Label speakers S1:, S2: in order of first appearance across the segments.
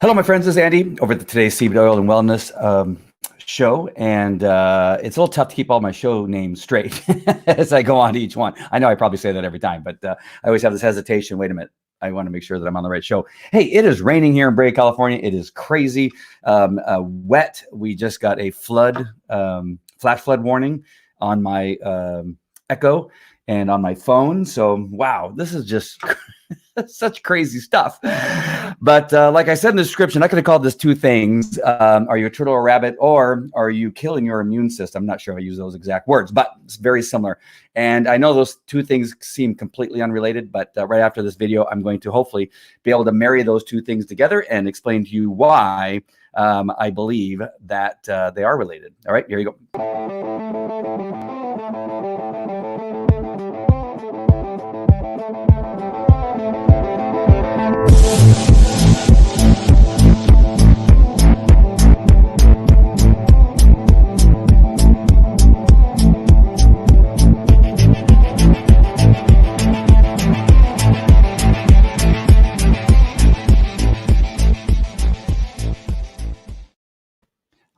S1: Hello, my friends. This is Andy over at today's CBD Oil and Wellness show. And it's a little tough to keep all my show names straight as I go on to each one. I know I probably say that every time, but I always have this hesitation. Wait a minute. I want to make sure that I'm on the right show. Hey, it is raining here in Brea, California. It is crazy wet. We just got a flash flood warning on my Echo and on my phone. So, wow, this is just such crazy stuff. But like I said in the description, I could have called this two things. Are you a turtle or a rabbit, or are you killing your immune system? I'm not sure if I use those exact words, but it's very similar. And I know those two things seem completely unrelated, but right after this video, I'm going to hopefully be able to marry those two things together and explain to you why I believe that they are related. All right, here you go.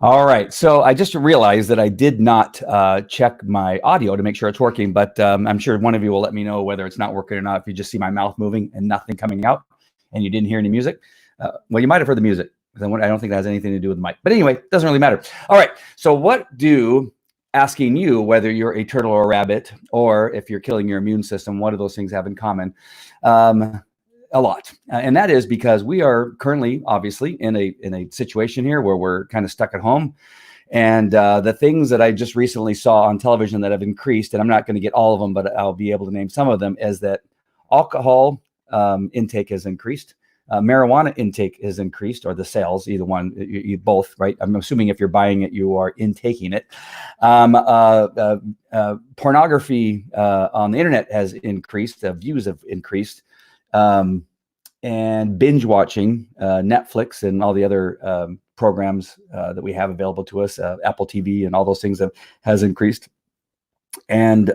S1: All right, so I just realized that I did not check my audio to make sure it's working, but I'm sure one of you will let me know whether it's not working or not if you just see my mouth moving and nothing coming out and you didn't hear any music. Well, you might have heard the music. I don't think that has anything to do with the mic. But anyway, it doesn't really matter. All right, so asking you whether you're a turtle or a rabbit, or if you're killing your immune system, what do those things have in common? A lot. And that is because we are currently, obviously, in a situation here where we're kind of stuck at home. And the things that I just recently saw on television that have increased, and I'm not going to get all of them, but I'll be able to name some of them, is that alcohol intake has increased. Marijuana intake has increased, or the sales, either one, you both, right? I'm assuming if you're buying it, you are intaking it. Pornography on the internet has increased. Views have increased. And binge watching Netflix and all the other programs that we have available to us, Apple TV and all those things has increased. And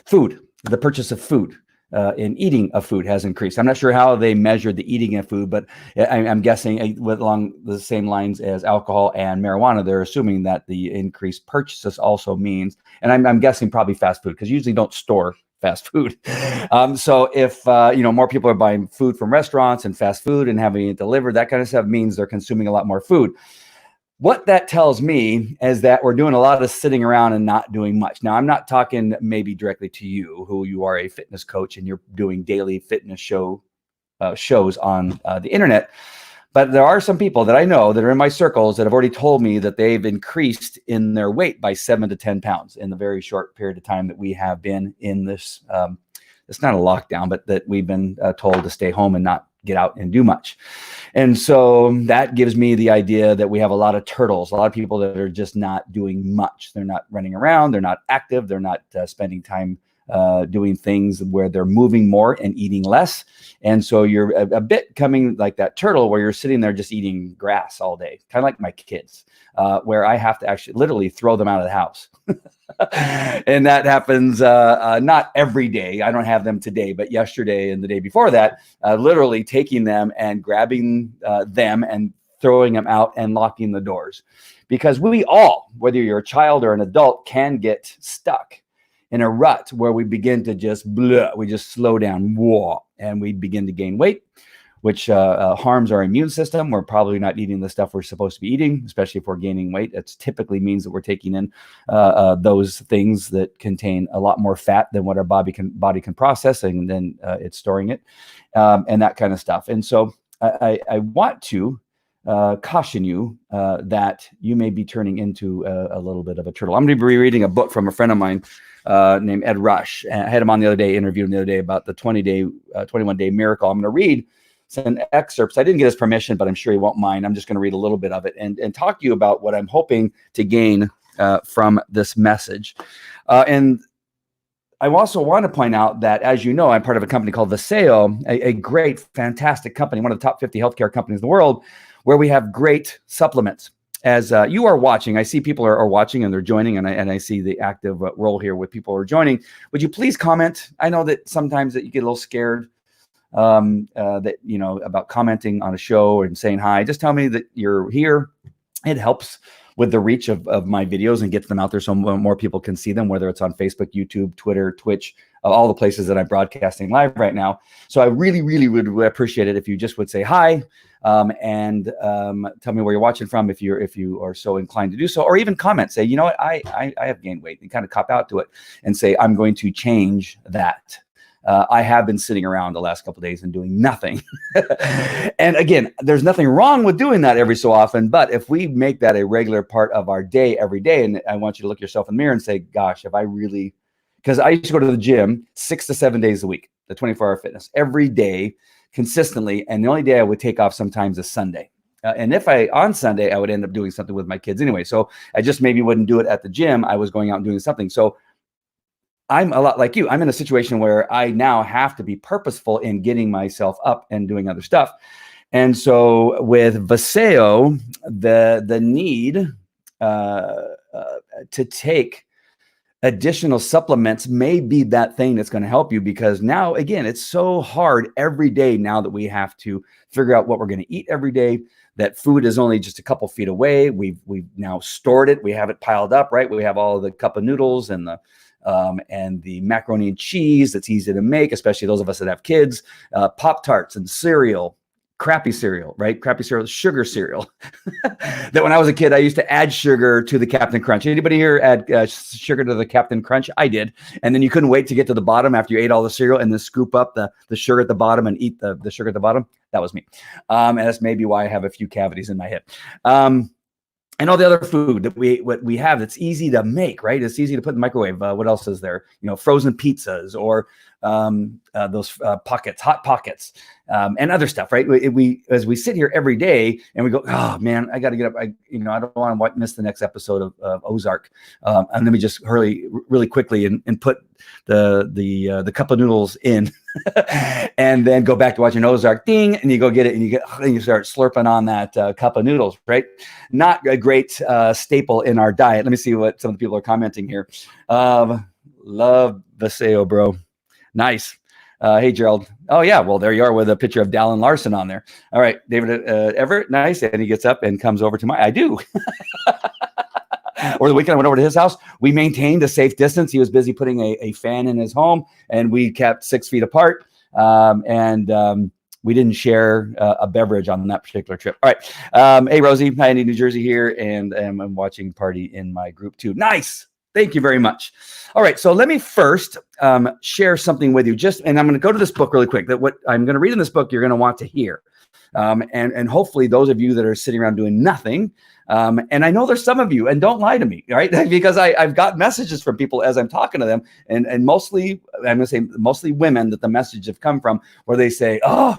S1: food, the purchase of food and eating of food has increased. I'm not sure how they measured the eating of food, but I'm guessing along the same lines as alcohol and marijuana, they're assuming that the increased purchases also means, and I'm guessing probably fast food, because you usually don't store fast food. So if more people are buying food from restaurants and fast food and having it delivered, that kind of stuff means they're consuming a lot more food. What that tells me is that we're doing a lot of sitting around and not doing much. Now, I'm not talking maybe directly to you, who you are a fitness coach and you're doing daily fitness shows on the internet. But there are some people that I know that are in my circles that have already told me that they've increased in their weight by 7 to 10 pounds in the very short period of time that we have been in this. It's not a lockdown, but that we've been told to stay home and not get out and do much. And so that gives me the idea that we have a lot of turtles, a lot of people that are just not doing much. They're not running around. They're not active. They're not spending time doing things where they're moving more and eating less. And so you're a bit coming like that turtle where you're sitting there just eating grass all day, kind of like my kids, where I have to actually literally throw them out of the house. And that happens not every day. I don't have them today, but yesterday and the day before that, literally taking them and grabbing them and throwing them out and locking the doors. Because we all, whether you're a child or an adult, can get stuck in a rut where we begin to we just slow down, and we begin to gain weight, which harms our immune system. We're probably not eating the stuff we're supposed to be eating, especially if we're gaining weight. It typically means that we're taking in those things that contain a lot more fat than what our body can process, and then it's storing it, and that kind of stuff. And so I want to caution you that you may be turning into a little bit of a turtle. I'm going to be reading a book from a friend of mine named Ed Rush. And I had him on the other day, interviewed him the other day about the 21-day miracle. I'm going to read some excerpts. I didn't get his permission, but I'm sure he won't mind. I'm just going to read a little bit of it and talk to you about what I'm hoping to gain from this message. And I also want to point out that, as you know, I'm part of a company called Vaseo, a great, fantastic company, one of the top 50 healthcare companies in the world, where we have great supplements. As you are watching, I see people are watching and they're joining, and I see the active role here with people who are joining. Would you please comment? I know that sometimes that you get a little scared that, about commenting on a show and saying hi. Just tell me that you're here. It helps with the reach of my videos and gets them out there so more people can see them, whether it's on Facebook, YouTube, Twitter, Twitch, all the places that I'm broadcasting live right now. So I really, really would appreciate it if you just would say hi, and tell me where you're watching from, if you are so inclined to do so, or even comment, say, you know what, I have gained weight, and kind of cop out to it and say, I'm going to change that. I have been sitting around the last couple of days and doing nothing. And again, there's nothing wrong with doing that every so often, but if we make that a regular part of our day every day, and I want you to look yourself in the mirror and say, gosh, if I really, because I used to go to the gym 6 to 7 days a week, the 24-hour fitness, every day consistently. And the only day I would take off sometimes is Sunday. And if on Sunday, I would end up doing something with my kids anyway. So I just maybe wouldn't do it at the gym. I was going out and doing something. So I'm a lot like you. I'm in a situation where I now have to be purposeful in getting myself up and doing other stuff. And so with Vaseo, the need to take additional supplements may be that thing that's going to help you, because now, again, it's so hard every day now that we have to figure out what we're going to eat every day, that food is only just a couple feet away. We've now stored it. We have it piled up, right? We have all the cup of noodles and the macaroni and cheese that's easy to make, especially those of us that have kids, Pop-Tarts and cereal, crappy cereal, right? Crappy cereal, sugar cereal. That when I was a kid, I used to add sugar to the Captain Crunch. Anybody here add sugar to the Captain Crunch? I did. And then you couldn't wait to get to the bottom after you ate all the cereal and then scoop up the sugar at the bottom and eat the sugar at the bottom. That was me. And that's maybe why I have a few cavities in my hip. And all the other food that we have that's easy to make, right? It's easy to put in the microwave. What else is there? Frozen pizzas, or those pockets, hot pockets, and other stuff, right? As we sit here every day and we go, oh man, I got to get up. I don't want to miss the next episode of Ozark. And let me just hurry really quickly and put the cup of noodles in, and then go back to watching Ozark. Ding, and you go get it, and you start slurping on that cup of noodles, right? Not a great staple in our diet. Let me see what some of the people are commenting here. Love Vaseo, bro. Nice. Hey, Gerald. Oh, yeah. Well, there you are with a picture of Dallin Larson on there. All right. David Everett. Nice. And he gets up and comes over to I do. Or the weekend I went over to his house. We maintained a safe distance. He was busy putting a fan in his home, and we kept 6 feet apart. And we didn't share a beverage on that particular trip. All right. Hey, Rosie. Hi, in New Jersey here. And I'm watching Party in my group too. Nice. Thank you very much. All right, so let me first share something with you. And I'm going to go to this book really quick. That what I'm going to read in this book, you're going to want to hear, and hopefully those of you that are sitting around doing nothing. And I know there's some of you, and don't lie to me, right? Because I've got messages from people as I'm talking to them, and mostly I'm going to say mostly women that the message have come from, where they say, "Oh,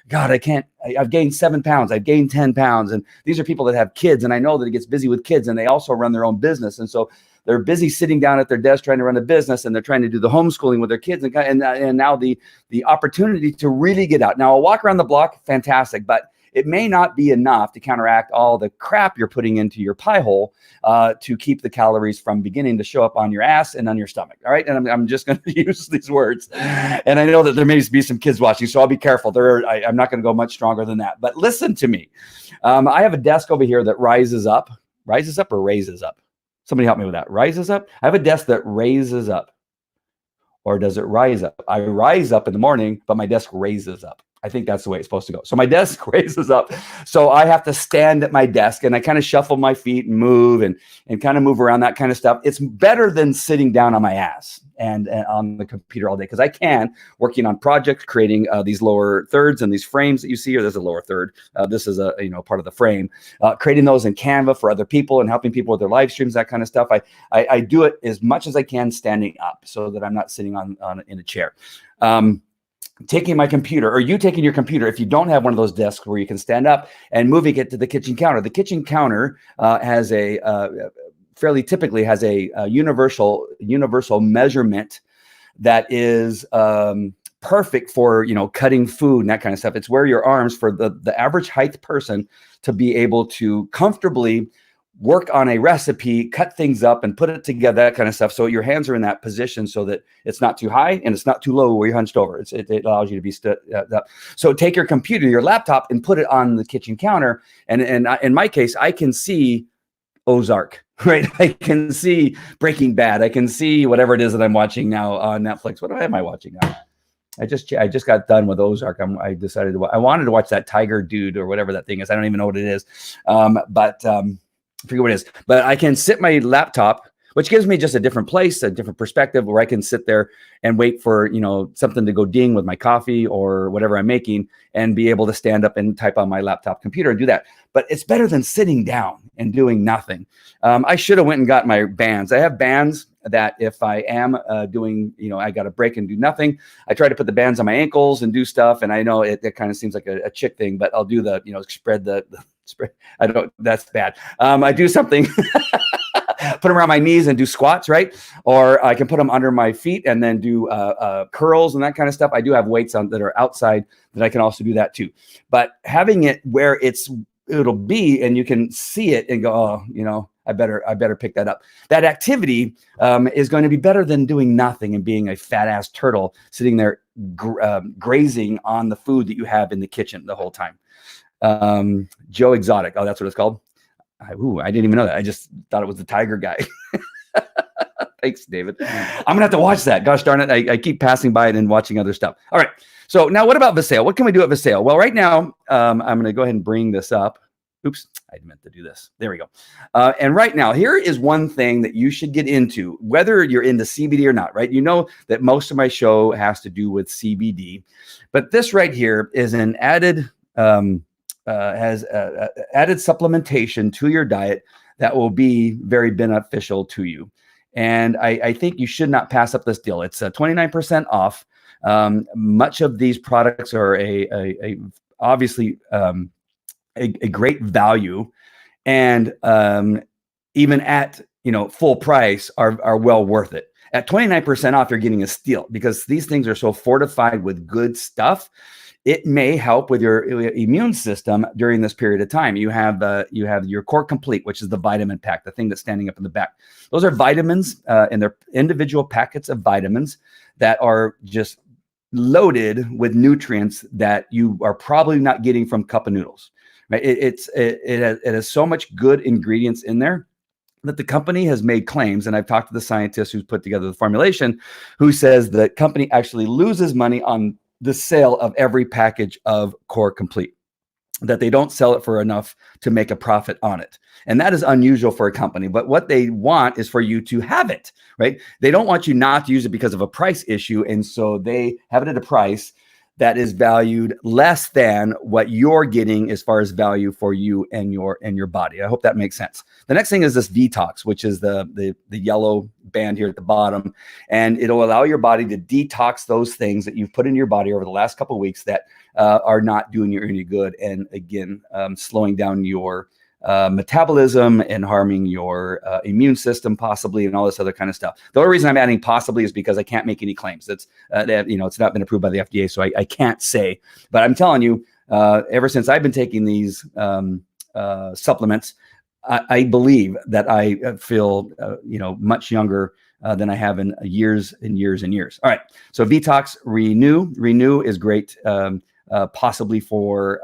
S1: God, I've gained 7 pounds. I've gained 10 pounds." And these are people that have kids, and I know that it gets busy with kids, and they also run their own business, and so they're busy sitting down at their desk trying to run a business, and they're trying to do the homeschooling with their kids, and now the opportunity to really get out. Now, a walk around the block, fantastic, but it may not be enough to counteract all the crap you're putting into your pie hole to keep the calories from beginning to show up on your ass and on your stomach. All right. And I'm just going to use these words. And I know that there may be some kids watching, so I'll be careful. I'm not going to go much stronger than that. But listen to me. I have a desk over here that rises up or raises up. Somebody help me with that. Rises up. I have a desk that raises up. Or does it rise up? I rise up in the morning, but my desk raises up. I think that's the way it's supposed to go. So my desk raises up. So I have to stand at my desk, and I kind of shuffle my feet and move and kind of move around, that kind of stuff. It's better than sitting down on my ass and on the computer all day, because I can, working on projects, creating these lower thirds and these frames that you see here. There's a lower third. This is a part of the frame. Creating those in Canva for other people and helping people with their live streams, that kind of stuff. I do it as much as I can standing up, so that I'm not sitting in a chair. Taking my computer, or you taking your computer, if you don't have one of those desks where you can stand up, and moving it to the kitchen counter. The kitchen counter has fairly typically has a universal measurement that is perfect for cutting food and that kind of stuff. It's where your arms, for the average height person to be able to comfortably work on a recipe, cut things up and put it together, that kind of stuff. So your hands are in that position so that it's not too high and it's not too low where you're hunched over. It allows you to be stood up. So take your computer, your laptop, and put it on the kitchen counter. And in my case, I can see Ozark, right? I can see Breaking Bad. I can see whatever it is that I'm watching now on Netflix. What am I watching now? I just got done with Ozark. I decided I wanted to watch that Tiger Dude or whatever that thing is. I don't even know what it is. I forget what it is, but I can sit my laptop, which gives me just a different place, a different perspective where I can sit there and wait for, something to go ding with my coffee or whatever I'm making and be able to stand up and type on my laptop computer and do that. But it's better than sitting down and doing nothing. I should have went and got my bands. I have bands that if I am doing, I got to break and do nothing, I try to put the bands on my ankles and do stuff. And I know it kind of seems like a chick thing, but I'll do the, spread the spread. I don't, that's bad. I do something, put them around my knees and do squats, right? Or I can put them under my feet and then do curls and that kind of stuff. I do have weights on that are outside that I can also do that too. But having it where it'll be and you can see it and go, oh, I better pick that up. That activity is going to be better than doing nothing and being a fat ass turtle sitting there grazing on the food that you have in the kitchen the whole time. Joe Exotic. Oh, that's what it's called. I didn't even know that. I just thought it was the tiger guy. Thanks, David. I'm going to have to watch that. Gosh darn it. I keep passing by it and watching other stuff. All right. So now what about Visail? What can we do at Visail? Well, right now, I'm going to go ahead and bring this up. Oops, I meant to do this. There we go. And right now, here is one thing that you should get into, whether you're into CBD or not, right? You know that most of my show has to do with CBD, but this right here is an added, has added supplementation to your diet that will be very beneficial to you. And I think you should not pass up this deal. It's 29% off. Much of these products are obviously a great value, and even at full price are well worth it. At 29% off, you're getting a steal because these things are so fortified with good stuff. It may help with your immune system during this period of time. You have your Core Complete, which is the vitamin pack, the thing that's standing up in the back. Those are vitamins, and they're individual packets of vitamins that are just loaded with nutrients that you are probably not getting from cup of noodles. Right? It has so much good ingredients in there that the company has made claims, and I've talked to the scientist who's put together the formulation, who says the company actually loses money on the sale of every package of Core Complete, that they don't sell it for enough to make a profit on it. And that is unusual for a company. But what they want is for you to have it, right? They don't want you not to use it because of a price issue. And so they have it at a price that is valued less than what you're getting as far as value for you and your body. I hope that makes sense. The next thing is this detox, which is the yellow band here at the bottom, and it'll allow your body to detox those things that you've put into your body over the last couple of weeks that are not doing you any good, and again, slowing down your metabolism and harming your immune system possibly, and all this other kind of stuff. The only reason I'm adding possibly is because I can't make any claims. It's it's not been approved by the FDA, so I can't say. But I'm telling you, ever since I've been taking these supplements, I believe that I feel much younger than I have in years and years and years. All right, so Detox Renew is great, possibly for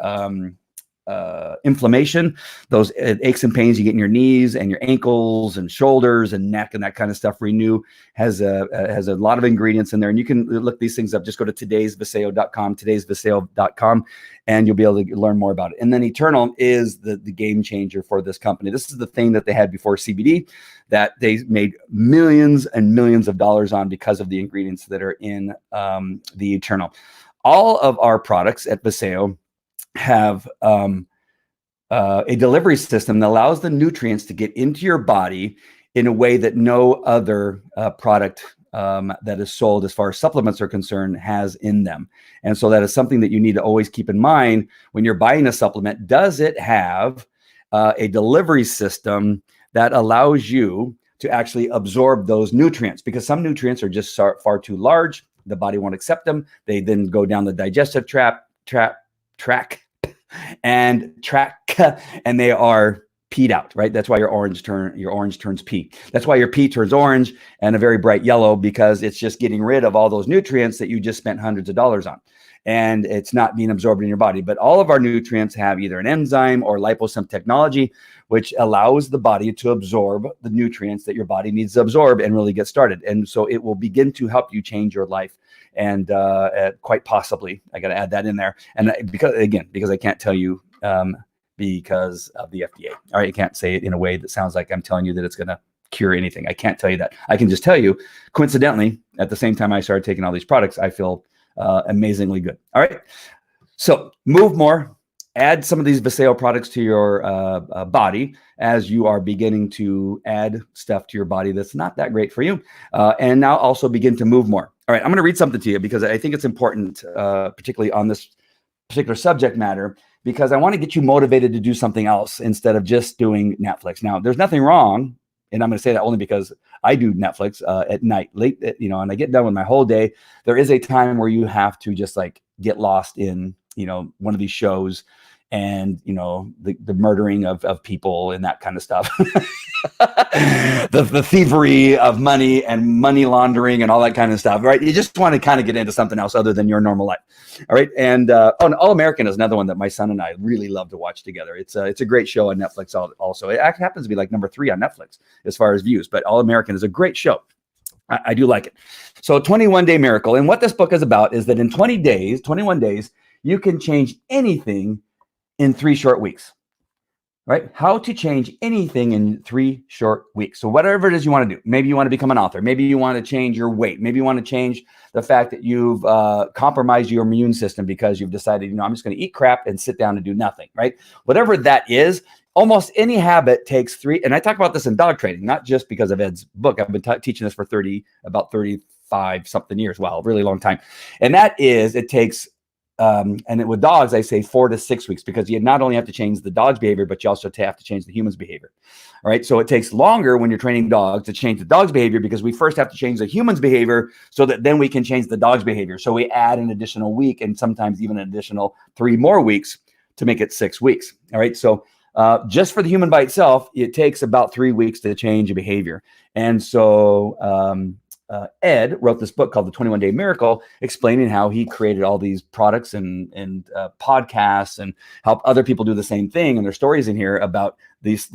S1: inflammation, those aches and pains you get in your knees and your ankles and shoulders and neck and that kind of stuff. Renew has a lot of ingredients in there, and you can look these things up. Just go to today'svisail.com, and you'll be able to learn more about it. And then Eternal is the game changer for this company. This is the thing that they had before CBD that they made millions and millions of dollars on because of the ingredients that are in the Eternal. All of our products at Visail have a delivery system that allows the nutrients to get into your body in a way that no other product that is sold as far as supplements are concerned has in them. And so that is something that you need to always keep in mind when you're buying a supplement. Does it have a delivery system that allows you to actually absorb those nutrients? Because some nutrients are just far too large. The body won't accept them. They then go down the digestive tract, and they are peed out, right? That's why your orange turns pea. That's why your pea turns orange and a very bright yellow, because it's just getting rid of all those nutrients that you just spent hundreds of dollars on. And it's not being absorbed in your body. But all of our nutrients have either an enzyme or liposome technology, which allows the body to absorb the nutrients that your body needs to absorb and really get started. And so it will begin to help you change your life. And quite possibly, I got to add that in there. And because I can't tell you because of the FDA. All right, I can't say it in a way that sounds like I'm telling you that it's going to cure anything. I can't tell you that. I can just tell you, coincidentally, at the same time I started taking all these products, I feel amazingly good. All right, so move more. Add some of these Viseo products to your body as you are beginning to add stuff to your body that's not that great for you. And now also begin to move more. All right, I'm going to read something to you because I think it's important, particularly on this particular subject matter, because I want to get you motivated to do something else instead of just doing Netflix. Now, there's nothing wrong, and I'm going to say that only because I do Netflix at night, late, and I get done with my whole day. There is a time where you have to just like get lost in, one of these shows and, the murdering of people and that kind of stuff. the thievery of money and money laundering and all that kind of stuff, right? You just want to kind of get into something else other than your normal life. All right. And All American is another one that my son and I really love to watch together. It's a great show on Netflix also. It happens to be like number 3 on Netflix as far as views, but All American is a great show. I do like it. So 21 Day Miracle. And what this book is about is that in 21 days, you can change anything in 3 short weeks. Right? How to change anything in 3 short weeks. So whatever it is you want to do, maybe you want to become an author. Maybe you want to change your weight. Maybe you want to change the fact that you've compromised your immune system because you've decided, I'm just going to eat crap and sit down and do nothing, right? Whatever that is, almost any habit takes 3. And I talk about this in dog training, not just because of Ed's book. I've been teaching this for about 35 something years. Wow, really long time. And that is, it takes with dogs, I say 4 to 6 weeks, because you not only have to change the dog's behavior, but you also have to change the human's behavior. All right. So it takes longer when you're training dogs to change the dog's behavior, because we first have to change the human's behavior so that then we can change the dog's behavior. So we add an additional week and sometimes even an additional 3 more weeks to make it 6 weeks. All right. So just for the human by itself, it takes about 3 weeks to change a behavior. And so, Ed wrote this book called The 21 Day Miracle, explaining how he created all these products and podcasts and helped other people do the same thing. And there's stories in here about this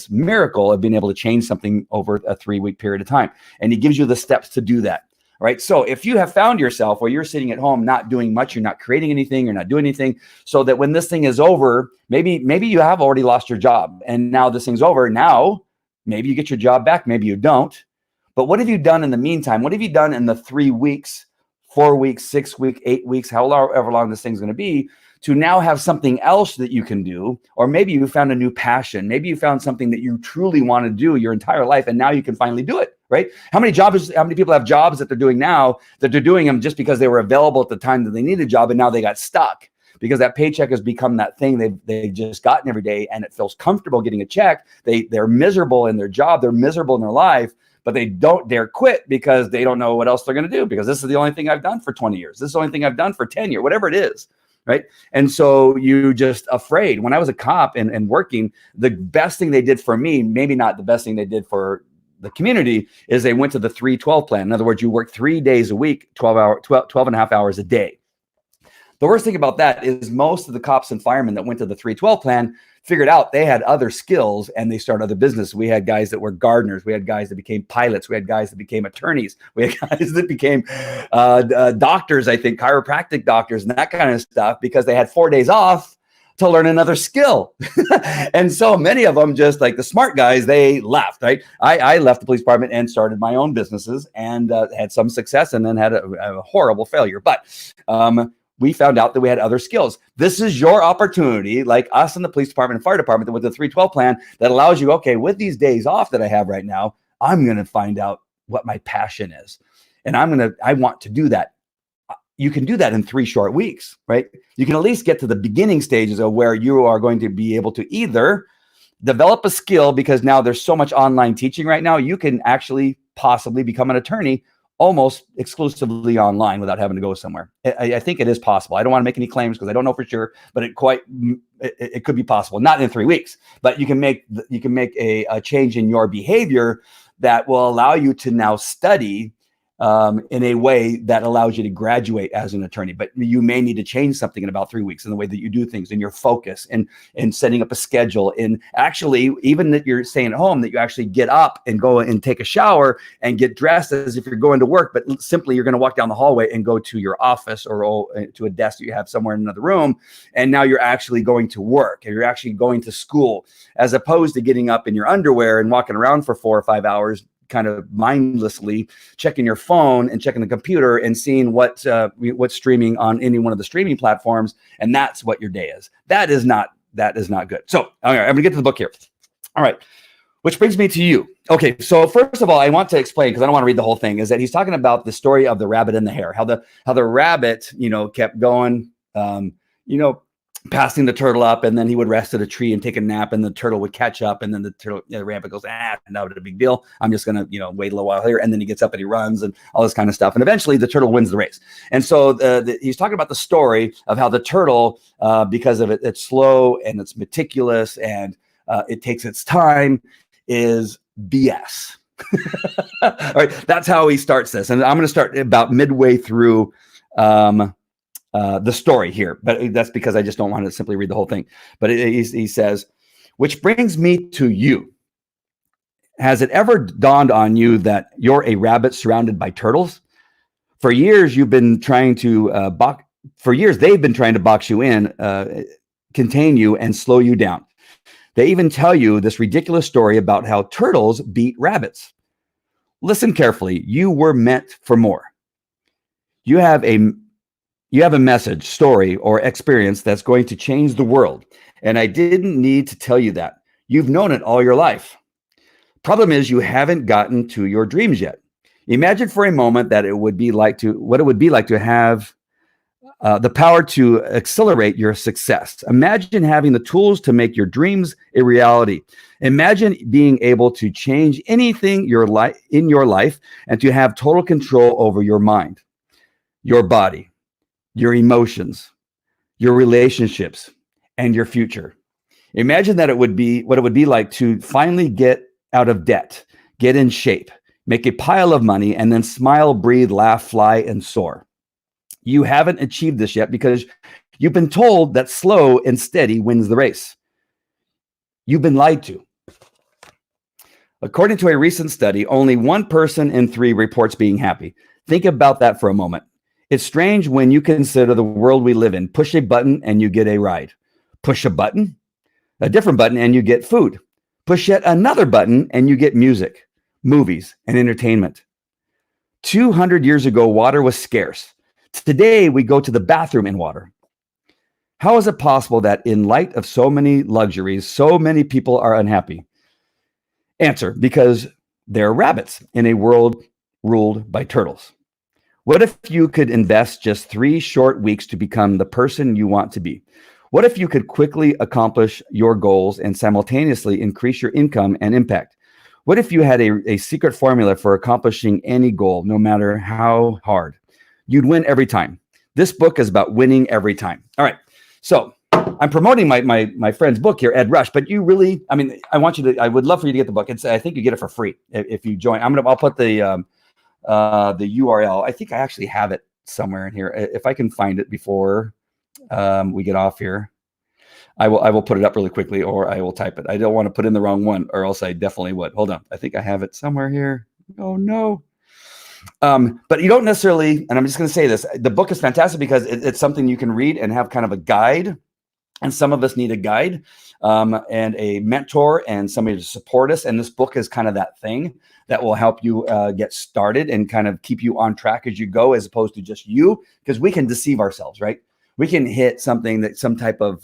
S1: miracle of being able to change something over a 3-week period of time. And he gives you the steps to do that. All right. So if you have found yourself where you're sitting at home, not doing much, you're not creating anything, you're not doing anything, so that when this thing is over, maybe you have already lost your job and now this thing's over. Now, maybe you get your job back, maybe you don't. But what have you done in the meantime? What have you done in the 3 weeks, 4 weeks, 6 weeks, 8 weeks, however long this thing's going to be, to now have something else that you can do? Or maybe you found a new passion. Maybe you found something that you truly want to do your entire life, and now you can finally do it, right? How many people have jobs that they're doing now that they're doing them just because they were available at the time that they needed a job, and now they got stuck because that paycheck has become that thing they've just gotten every day, and it feels comfortable getting a check. They're miserable in their job. They're miserable in their life. But they don't dare quit because they don't know what else they're going to do, because this is the only thing I've done for 20 years. This is the only thing I've done for 10 years, whatever it is, right? And so you just afraid. When I was a cop and working, the best thing they did for me, maybe not the best thing they did for the community, is they went to the 3-12 plan. In other words, you work 3 days a week, 12 and a half hours a day. The worst thing about that is most of the cops and firemen that went to the 3-12 plan figured out they had other skills and they started other business. We had guys that were gardeners. We had guys that became pilots. We had guys that became attorneys. We had guys that became doctors, I think, chiropractic doctors and that kind of stuff, because they had 4 days off to learn another skill. And so many of them, just like the smart guys, they left, right? I left the police department and started my own businesses and had some success, and then had a horrible failure. But we found out that we had other skills. This is your opportunity, like us in the police department and fire department with the 312 plan, that allows you, okay, with these days off that I have right now, I'm going to find out what my passion is. And I want to do that. You can do that in 3 short weeks, right? You can at least get to the beginning stages of where you are going to be able to either develop a skill, because now there's so much online teaching right now, you can actually possibly become an attorney almost exclusively online without having to go somewhere. I think it is possible. I don't want to make any claims because I don't know for sure, but it quite it could be possible, not in 3 weeks, but you can make a change in your behavior that will allow you to now study in a way that allows you to graduate as an attorney. But you may need to change something in about 3 weeks in the way that you do things, in your focus, and setting up a schedule. And actually, even that you're staying at home, that you actually get up and go and take a shower and get dressed as if you're going to work, but simply you're going to walk down the hallway and go to your office or to a desk that you have somewhere in another room. And now you're actually going to work, and you're actually going to school, as opposed to getting up in your underwear and walking around for 4 or 5 hours, kind of mindlessly checking your phone and checking the computer and seeing what's streaming on any one of the streaming platforms. And that's what your day is. That is not good. So all right, I'm gonna get to the book here. All right. Which brings me to you. Okay. So first of all, I want to explain, because I don't want to read the whole thing, is that he's talking about the story of the rabbit and the hare, how the rabbit, kept going, passing the turtle up, and then he would rest at a tree and take a nap, and the turtle would catch up, and then the rabbit goes, not a big deal. I'm just gonna, wait a little while here, and then he gets up and he runs and all this kind of stuff, and eventually the turtle wins the race. And so he's talking about the story of how the turtle, because of it's slow and it's meticulous and it takes its time, is BS. All right, that's how he starts this, and I'm going to start about midway through the story here, but that's because I just don't want to simply read the whole thing. But he says, which brings me to you. Has it ever dawned on you that you're a rabbit surrounded by turtles? For years, they've been trying to box you in, contain you, and slow you down. They even tell you this ridiculous story about how turtles beat rabbits. Listen carefully. You were meant for more. You have a message, story, or experience that's going to change the world. And I didn't need to tell you that. You've known it all your life. Problem is, you haven't gotten to your dreams yet. Imagine for a moment what it would be like to have the power to accelerate your success. Imagine having the tools to make your dreams a reality. Imagine being able to change anything in your life and to have total control over your mind, your body, your emotions, your relationships, and your future. Imagine what it would be like to finally get out of debt, get in shape, make a pile of money, and then smile, breathe, laugh, fly, and soar. You haven't achieved this yet because you've been told that slow and steady wins the race. You've been lied to. According to a recent study, only 1 person in 3 reports being happy. Think about that for a moment. It's strange when you consider the world we live in. Push a button and you get a ride. Push a button, a different button, and you get food. Push yet another button and you get music, movies, and entertainment. 200 years ago, water was scarce. Today, we go to the bathroom in water. How is it possible that in light of so many luxuries, so many people are unhappy? Answer: because they're rabbits in a world ruled by turtles. What if you could invest just 3 short weeks to become the person you want to be? What if you could quickly accomplish your goals and simultaneously increase your income and impact? What if you had a secret formula for accomplishing any goal, no matter how hard? You'd win every time. This book is about winning every time. All right. So I'm promoting my friend's book here, Ed Rush, but I would love for you to get the book. I think you get it for free if you join. I'll put the URL. I think I actually have it somewhere in here. If I can find it before we get off here, I will put it up really quickly, or I will type it. I don't want to put in the wrong one, or else I definitely would. Hold on. I think I have it somewhere here. Oh no. But you don't necessarily, and I'm just going to say this, the book is fantastic because it's something you can read and have kind of a guide. And some of us need a guide and a mentor and somebody to support us. And this book is kind of that thing that will help you get started and kind of keep you on track as you go, as opposed to just you, because we can deceive ourselves, right? We can hit some type of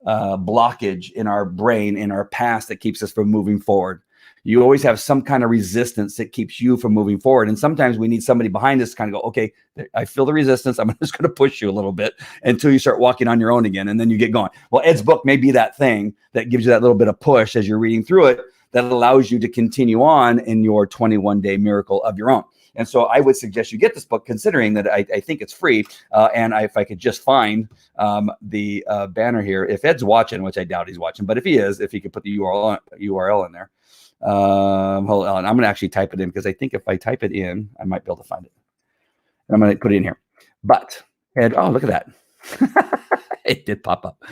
S1: blockage in our brain, in our past, that keeps us from moving forward. You always have some kind of resistance that keeps you from moving forward. And sometimes we need somebody behind us to kind of go, okay, I feel the resistance. I'm just going to push you a little bit until you start walking on your own again. And then you get going. Well, Ed's book may be that thing that gives you that little bit of push as you're reading through it, that allows you to continue on in your 21-day miracle of your own. And so I would suggest you get this book, considering that I think it's free. If I could just find the banner here, if Ed's watching, which I doubt he's watching, but if he is, if he could put the URL in there. Hold on, I'm going to actually type it in, because I think if I type it in, I might be able to find it. I'm going to put it in here. But Ed, oh, look at that. It did pop up.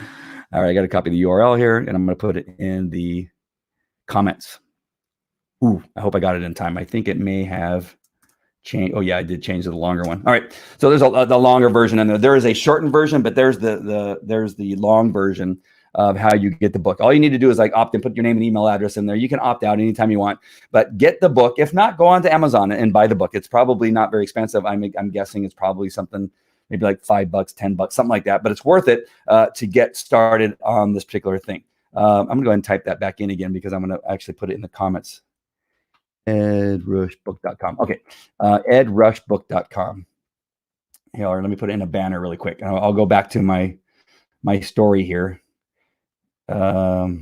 S1: All right, I got to copy the URL here, and I'm going to put it in the comments. Ooh, I hope I got it in time. I think it may have changed. Oh yeah, I did change to the longer one. All right, so there's the longer version, and there is a shortened version, but there's the long version of how you get the book. All you need to do is like opt in, put your name and email address in there. You can opt out anytime you want, but get the book. If not, go on to Amazon and buy the book. It's probably not very expensive. I'm guessing it's probably something maybe like $5, $10, something like that, but it's worth it to get started on this particular thing. I'm gonna go ahead and type that back in again, because I'm gonna actually put it in the comments. edrushbook.com. Okay, edrushbook.com. Here, let me put it in a banner really quick. I'll go back to my story here. Ed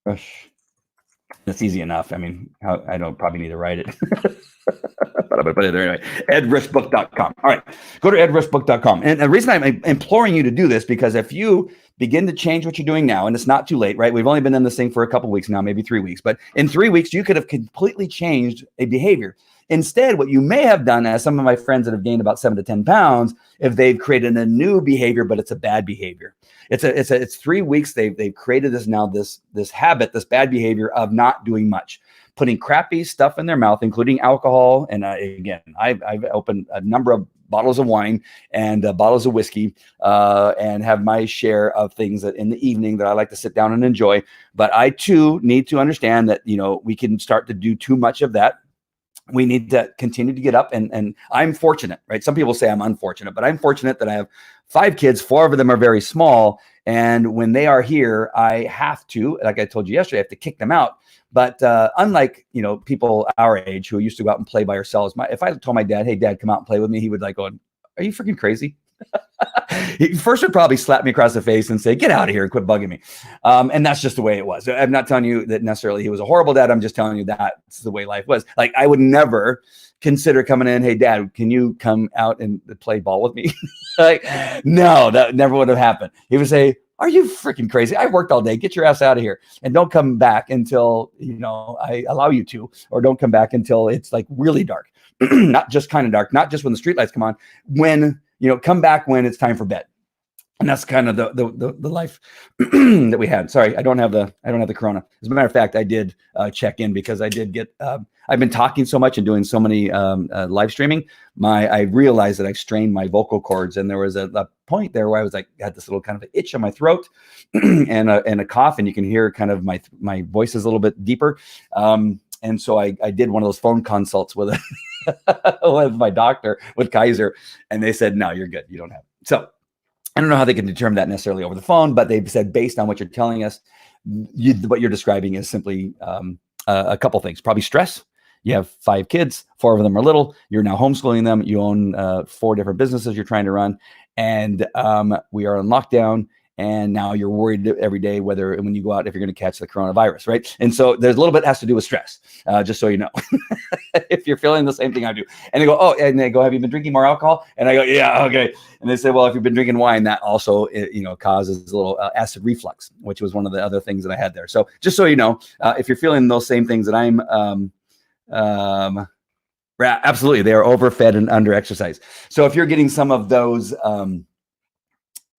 S1: Rush. That's easy enough. I mean, I don't probably need to write it. But I'm going to put it there anyway. edrushbook.com. All right. Go to edrushbook.com. And the reason I'm imploring you to do this, because if you begin to change what you're doing now, and it's not too late, right? We've only been in this thing for a couple of weeks now, maybe 3 weeks. But in 3 weeks, you could have completely changed a behavior. Instead, what you may have done, as some of my friends that have gained about 7 to 10 pounds, if they've created a new behavior, but it's a bad behavior. It's 3 weeks. They've created this habit, this bad behavior of not doing much, putting crappy stuff in their mouth, including alcohol. And again, I've opened a number of bottles of wine and bottles of whiskey, and have my share of things that in the evening that I like to sit down and enjoy. But I too need to understand that, we can start to do too much of that. We need to continue to get up, and I'm fortunate, right? Some people say I'm unfortunate, but I'm fortunate that I have 5 kids. 4 of them are very small. And when they are here, I have to, like I told you yesterday, I have to kick them out. But unlike, people our age who used to go out and play by ourselves, if I told my dad, hey, Dad, come out and play with me, he would like go, are you freaking crazy? He first would probably slap me across the face and say, get out of here and quit bugging me. And that's just the way it was. I'm not telling you that necessarily he was a horrible dad. I'm just telling you that's the way life was. Like, I would never consider coming in, hey, Dad, can you come out and play ball with me? Like, no, that never would have happened. He would say, are you freaking crazy? I worked all day. Get your ass out of here. And don't come back until, I allow you to, or don't come back until it's like really dark. Not just kind of dark, not just when the streetlights come on, when, come back when it's time for bed. And that's kind of the life that we had. Sorry, I don't have the corona. As a matter of fact, I did check in, because I did get, I've been talking so much and doing so many live streaming. I realized that I've strained my vocal cords, and there was a point there where I was like, had this little kind of an itch on my throat and a cough, and you can hear kind of my voice is a little bit deeper. And so I did one of those phone consults with with my doctor, with Kaiser, and they said, no, you're good. You don't have it. So I don't know how they can determine that necessarily over the phone, but they've said, based on what you're telling us, what you're describing is simply a couple things. Probably stress. You have 5 kids, 4 of them are little. You're now homeschooling them. You own 4 different businesses you're trying to run. And we are on lockdown. And now you're worried every day when you go out, if you're going to catch the coronavirus, right? And so there's a little bit has to do with stress, just so you know. If you're feeling the same thing I do. And they go, oh, and they go, have you been drinking more alcohol? And I go, yeah, okay. And they say, well, if you've been drinking wine, that also, causes a little acid reflux, which was one of the other things that I had there. So just so you know, if you're feeling those same things that I'm, absolutely, they are overfed and under exercise. So if you're getting some of those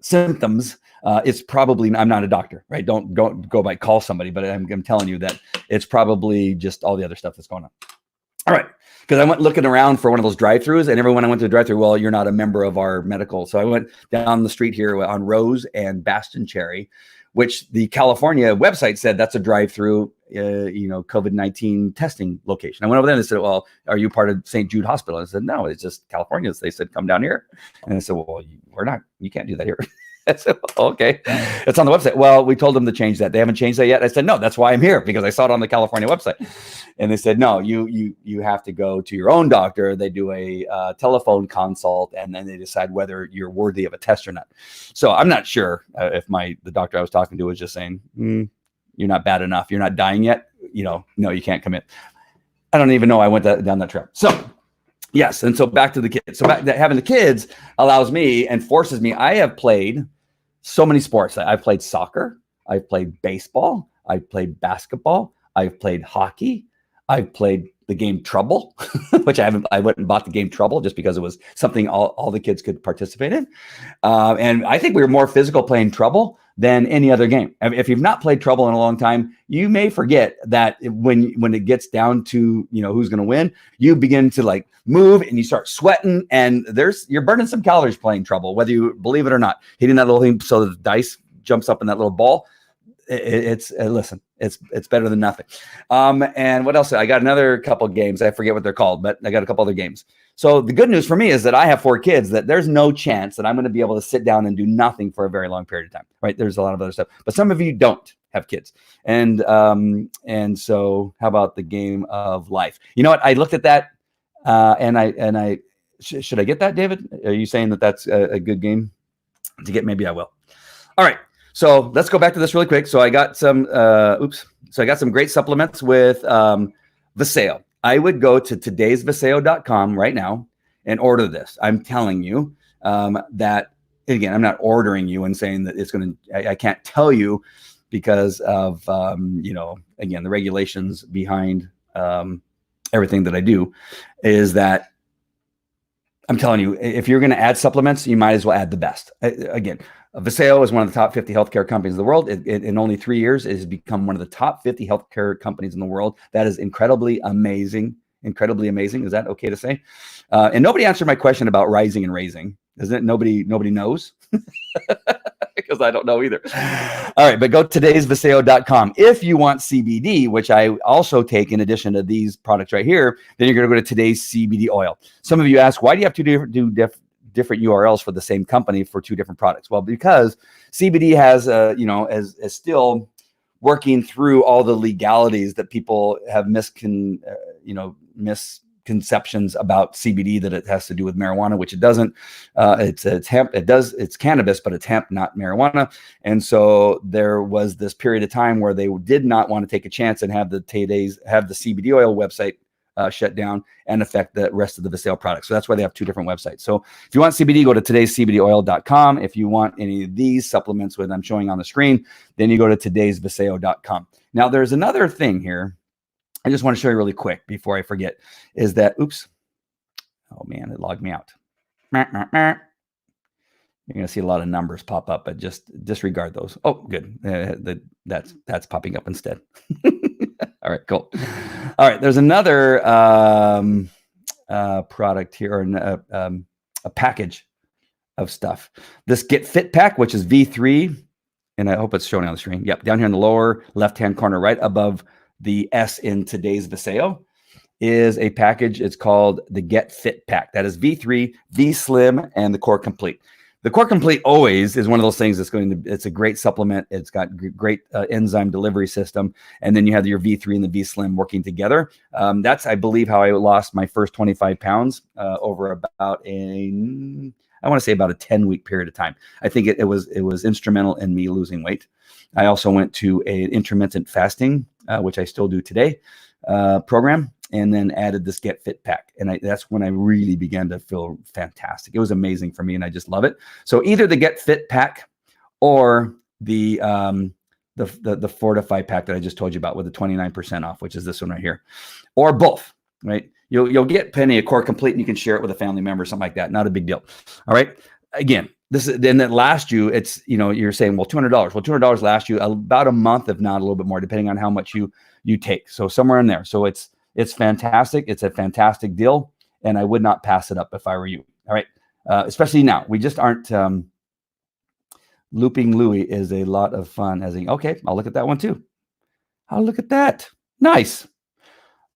S1: symptoms, it's probably, I'm not a doctor, right? Don't go by call somebody, but I'm telling you that it's probably just all the other stuff that's going on. All right. Because I went looking around for one of those drive-throughs, and everyone I went to the drive-through, well, you're not a member of our medical. So I went down the street here on Rose and Bastion Cherry, which the California website said that's a drive-through, COVID-19 testing location. I went over there and they said, well, are you part of St. Jude Hospital? I said, no, it's just California. They said, come down here. And I said, well, we're not, you can't do that here. I said, well, okay, it's on the website. Well, we told them to change that. They haven't changed that yet. I said, no, that's why I'm here, because I saw it on the California website. And they said, no, you have to go to your own doctor. They do a telephone consult, and then they decide whether you're worthy of a test or not. So I'm not sure if the doctor I was talking to was just saying, you're not bad enough. You're not dying yet. no, you can't commit. I don't even know I went down that trail. So yes. And so back to the kids. So having the kids allows me and forces me. I have played so many sports. I've played soccer. I've played baseball. I've played basketball. I've played hockey. I've played the game Trouble, which I went and bought the game Trouble just because it was something all the kids could participate in. And I think we were more physical playing Trouble than any other game. If you've not played Trouble in a long time, you may forget that when it gets down to, who's going to win, you begin to like move and you start sweating, and you're burning some calories playing Trouble, whether you believe it or not. Hitting that little thing so the dice jumps up in that little ball. Listen, it's better than nothing. And what else? I got another couple games. I forget what they're called, but I got a couple other games. So the good news for me is that I have 4 kids, that there's no chance that I'm going to be able to sit down and do nothing for a very long period of time, right? There's a lot of other stuff, but some of you don't have kids. And so how about the game of life? You know what? I looked at that and should I get that, David? Are you saying that that's a good game to get? Maybe I will. All right. So let's go back to this really quick. So I got some, So I got some great supplements with Viseo. I would go to todaysviseo.com right now and order this. I'm telling you that, again, I'm not ordering you and saying that it's going to, I can't tell you because of, again, the regulations behind everything that I do, is that I'm telling you, if you're going to add supplements, you might as well add the best. Again, Viseo is one of the top 50 healthcare companies in the world. In only 3 years, it has become one of the top 50 healthcare companies in the world. That is incredibly amazing. Incredibly amazing. Is that okay to say? And nobody answered my question about rising and raising. Isn't it? Nobody knows. Because I don't know either. All right, but go to todaysviseo.com. If you want CBD, which I also take in addition to these products right here, then you're going to go to Today's CBD Oil. Some of you ask, why do you have to do different URLs for the same company for 2 different products? Well, because CBD has, is still working through all the legalities that people have misconceptions about CBD, that it has to do with marijuana, which it doesn't. It's hemp. It's cannabis, but it's hemp, not marijuana. And so there was this period of time where they did not want to take a chance and have the CBD oil website shut down and affect the rest of the Viseo products. So that's why they have 2 different websites. So if you want CBD, go to todayscbdoil.com. If you want any of these supplements that I'm showing on the screen, then you go to todaysviseo.com. Now there's another thing here I just want to show you really quick before I forget, is that, oh man, it logged me out. You're going to see a lot of numbers pop up, but just disregard those. Oh, good. That's popping up instead. All right, cool. All right, there's another product here, or a package of stuff. This Get Fit Pack, which is V3, and I hope it's showing on the screen. Yep, down here in the lower left-hand corner, right above the S in Today's Viseo, is a package. It's called the Get Fit Pack. That is V3, V Slim, and the Core Complete. The Core Complete always is one of those things it's a great supplement. It's got great enzyme delivery system. And then you have your V3 and the V Slim working together. That's, I believe, how I lost my first 25 pounds over about I want to say about a 10-week period of time. I think it was instrumental in me losing weight. I also went to an intermittent fasting, which I still do today, program, and then added this Get Fit Pack. And that's when I really began to feel fantastic. It was amazing for me, and I just love it. So either the Get Fit Pack or the Fortify Pack that I just told you about with the 29% off, which is this one right here, or both, right? You'll get plenty of Core Complete, and you can share it with a family member, something like that. Not a big deal. All right. Again, then that lasts you, it's, you're saying, well, $200. Well, $200 lasts you about a month, if not a little bit more, depending on how much you take. So somewhere in there. So it's fantastic. It's a fantastic deal, and I would not pass it up if I were you. All right. Especially now, we just aren't, Looping Louie is a lot of fun. Okay, I'll look at that one too. I'll look at that. Nice.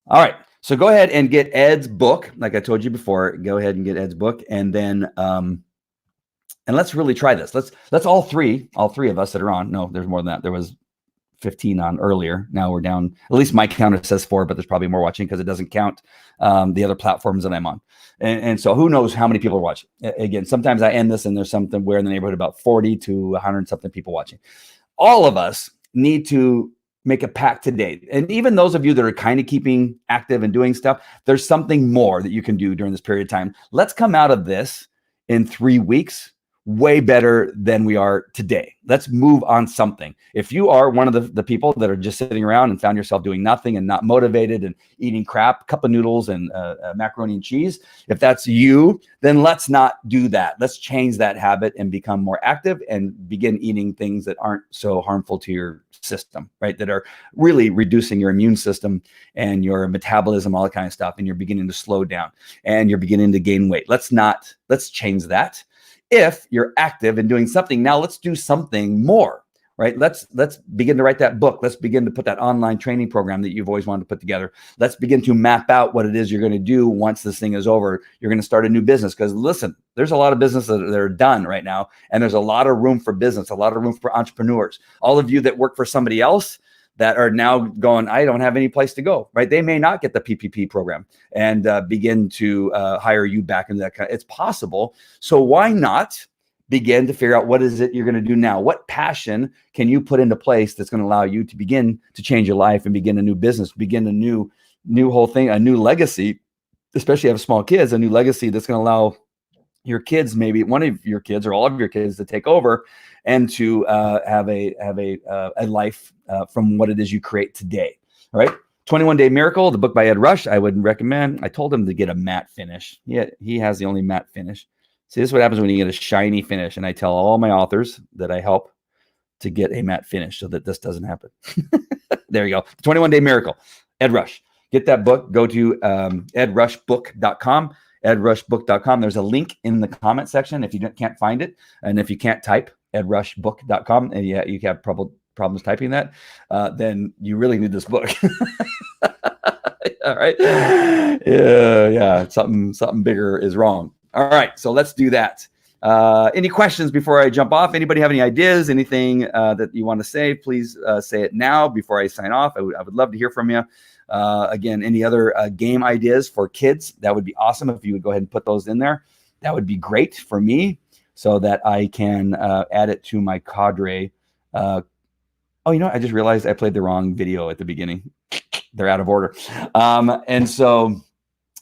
S1: All right. So go ahead and get Ed's book. Like I told you before, go ahead and get Ed's book, and then, and let's really try this. Let's all three of us that are on. No, there's more than that. There was 15 on earlier. Now we're down. At least my counter says 4, but there's probably more watching because it doesn't count the other platforms that I'm on. And so who knows how many people are watching. Again, sometimes I end this and there's somewhere in the neighborhood about 40 to 100 something people watching. All of us need to make a pact today. And even those of you that are kind of keeping active and doing stuff, there's something more that you can do during this period of time. Let's come out of this in 3 weeks way better than we are today. Let's move on something. If you are one of the people that are just sitting around and found yourself doing nothing and not motivated and eating crap, cup of noodles and macaroni and cheese, if that's you, then let's not do that. Let's change that habit and become more active and begin eating things that aren't so harmful to your system, right? That are really reducing your immune system and your metabolism, all that kind of stuff. And you're beginning to slow down and you're beginning to gain weight. Let's change that. If you're active and doing something, now let's do something more, right? Let's begin to write that book. Let's begin to put that online training program that you've always wanted to put together. Let's begin to map out what it is you're going to do once this thing is over. You're going to start a new business because listen, there's a lot of businesses that are done right now, and there's a lot of room for business, a lot of room for entrepreneurs. All of you that work for somebody else that are now going, I don't have any place to go, right? They may not get the PPP program and begin to hire you back into that kind. It's possible. So why not begin to figure out what is it you're going to do now? What passion can you put into place that's going to allow you to begin to change your life and begin a new business, begin a new whole thing, a new legacy, especially if you have small kids, a new legacy that's going to allow your kids, maybe one of your kids or all of your kids, to take over and to have a life from what it is you create today. All right. 21 Day Miracle, the book by Ed Rush, I would recommend. I told him to get a matte finish. Yeah, he has the only matte finish. See, this is what happens when you get a shiny finish. And I tell all my authors that I help to get a matte finish so that this doesn't happen. There you go. 21 Day Miracle, Ed Rush. Get that book. Go to edrushbook.com. edrushbook.com. There's a link in the comment section if you can't find it. And if you can't type edrushbook.com and you have problems typing that, then you really need this book. All right. Yeah. Something bigger is wrong. All right. So let's do that. Any questions before I jump off? Anybody have any ideas, anything that you want to say? Please say it now before I sign off. I would love to hear from you. Again, any other game ideas for kids, that would be awesome. If you would go ahead and put those in there, that would be great for me so that I can add it to my cadre. Oh, I just realized I played the wrong video at the beginning. They're out of order. And so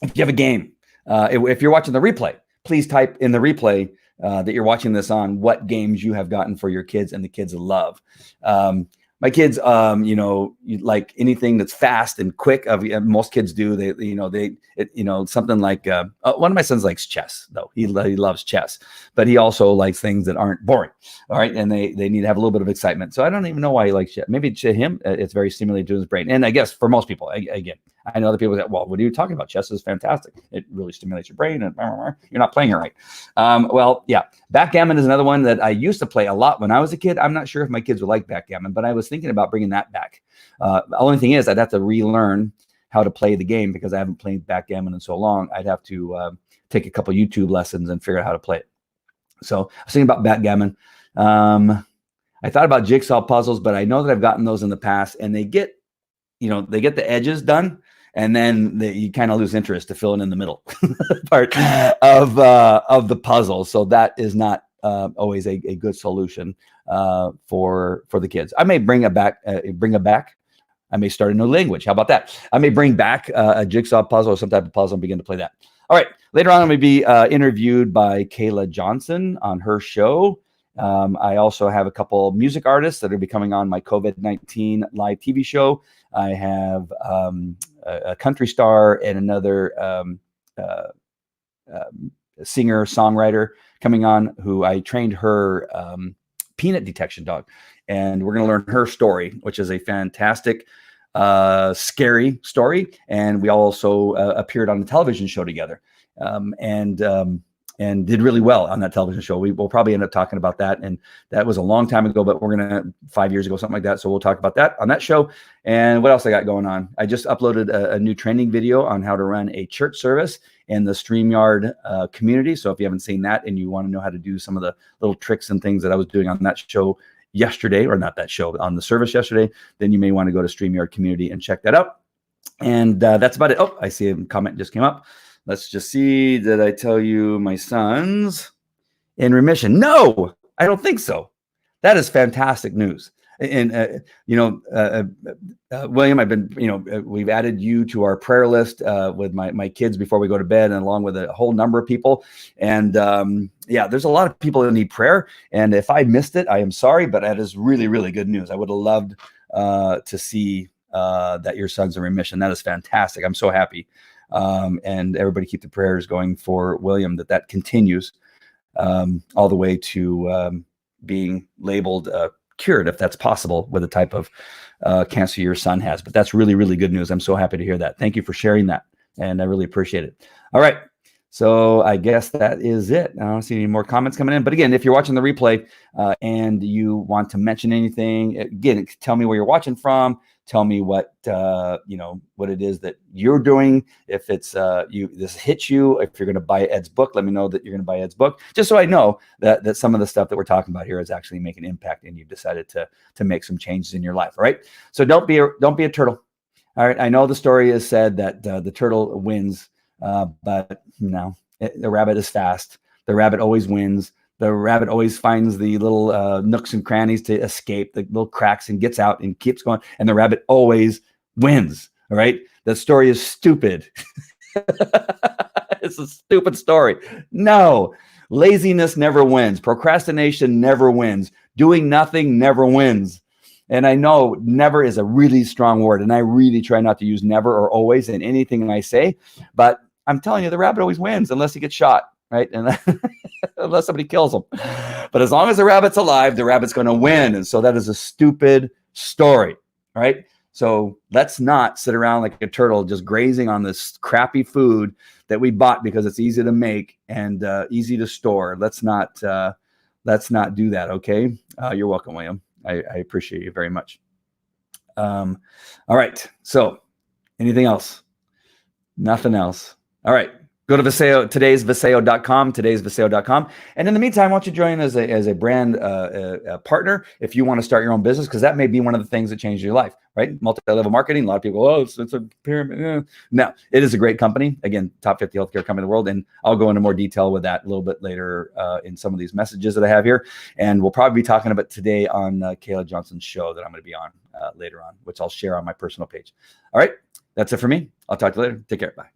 S1: if you have a game, if you're watching the replay, please type in the replay that you're watching this on what games you have gotten for your kids and the kids love. My kids, like anything that's fast and quick. Most kids do. Something like one of my sons likes chess, though. He loves chess, but he also likes things that aren't boring. All right, and they need to have a little bit of excitement. So I don't even know why he likes chess. Maybe to him, it's very stimulating to his brain. And I guess for most people, again, I know other people that, well, what are you talking about? Chess is fantastic. It really stimulates your brain, and you're not playing it right. Backgammon is another one that I used to play a lot when I was a kid. I'm not sure if my kids would like backgammon, but I was thinking about bringing that back. The only thing is I'd have to relearn how to play the game because I haven't played backgammon in so long. I'd have to take a couple YouTube lessons and figure out how to play it. So I was thinking about backgammon. I thought about jigsaw puzzles, but I know that I've gotten those in the past, and they get the edges done. And then you kind of lose interest to fill in the middle part of the puzzle. So that is not always a good solution for the kids. I may bring it back. I may start a new language. How about that? I may bring back a jigsaw puzzle or some type of puzzle and begin to play that. All right. Later on, I'm going to be interviewed by Kayla Johnson on her show. I also have a couple music artists that are be coming on my COVID-19 live TV show. I have a country star and another singer songwriter coming on who I trained her peanut detection dog, and we're going to learn her story, which is a fantastic, scary story. And we also appeared on the television show together, and did really well on that television show. We will probably end up talking about that. And that was a long time ago, but we're going to 5 years ago, something like that. So we'll talk about that on that show. And what else I got going on? I just uploaded a new training video on how to run a church service in the StreamYard community. So if you haven't seen that and you want to know how to do some of the little tricks and things that I was doing on that show yesterday, or not that show, on the service yesterday, then you may want to go to StreamYard community and check that out. And that's about it. Oh, I see a comment just came up. Let's just see. Did I tell you my son's in remission? No, I don't think so. That is fantastic news. And William, I've been, we've added you to our prayer list with my kids before we go to bed, and along with a whole number of people. And there's a lot of people that need prayer. And if I missed it, I am sorry, but that is really, really good news. I would have loved to see that your son's in remission. That is fantastic. I'm so happy. And everybody keep the prayers going for William, that continues all the way to being labeled cured, if that's possible, with the type of cancer your son has. But that's really, really good news. I'm so happy to hear that. Thank you for sharing that, and I really appreciate it. All right. So I guess that is it. I don't see any more comments coming in. But again, if you're watching the replay and you want to mention anything, again, tell me where you're watching from. Tell me what what it is that you're doing. If it's this hits you, if you're going to buy Ed's book, let me know that you're going to buy Ed's book, just so I know that some of the stuff that we're talking about here is actually making an impact, and you've decided to make some changes in your life. All right. So don't be a turtle. All right. I know the story is said that the turtle wins, but no, the rabbit is fast. The rabbit always wins. The rabbit always finds the little nooks and crannies to escape, the little cracks, and gets out and keeps going. And the rabbit always wins. All right. The story is stupid. It's a stupid story. No, laziness never wins. Procrastination never wins. Doing nothing never wins. And I know never is a really strong word, and I really try not to use never or always in anything I say. But I'm telling you, the rabbit always wins unless he gets shot. Right. And unless somebody kills him. But as long as the rabbit's alive, the rabbit's going to win. And so that is a stupid story. Right. So let's not sit around like a turtle just grazing on this crappy food that we bought because it's easy to make and easy to store. Let's not do that. OK, you're welcome, William. I appreciate you very much. All right. So anything else? Nothing else. All right. Go to Viseo, today'sviseo.com. And in the meantime, why don't you join as a brand partner if you want to start your own business, because that may be one of the things that changes your life, right? Multi-level marketing. A lot of people go, it's a pyramid. No, it is a great company. Again, top 50 healthcare company in the world. And I'll go into more detail with that a little bit later in some of these messages that I have here. And we'll probably be talking about today on Kayla Johnson's show that I'm going to be on later on, which I'll share on my personal page. All right. That's it for me. I'll talk to you later. Take care. Bye.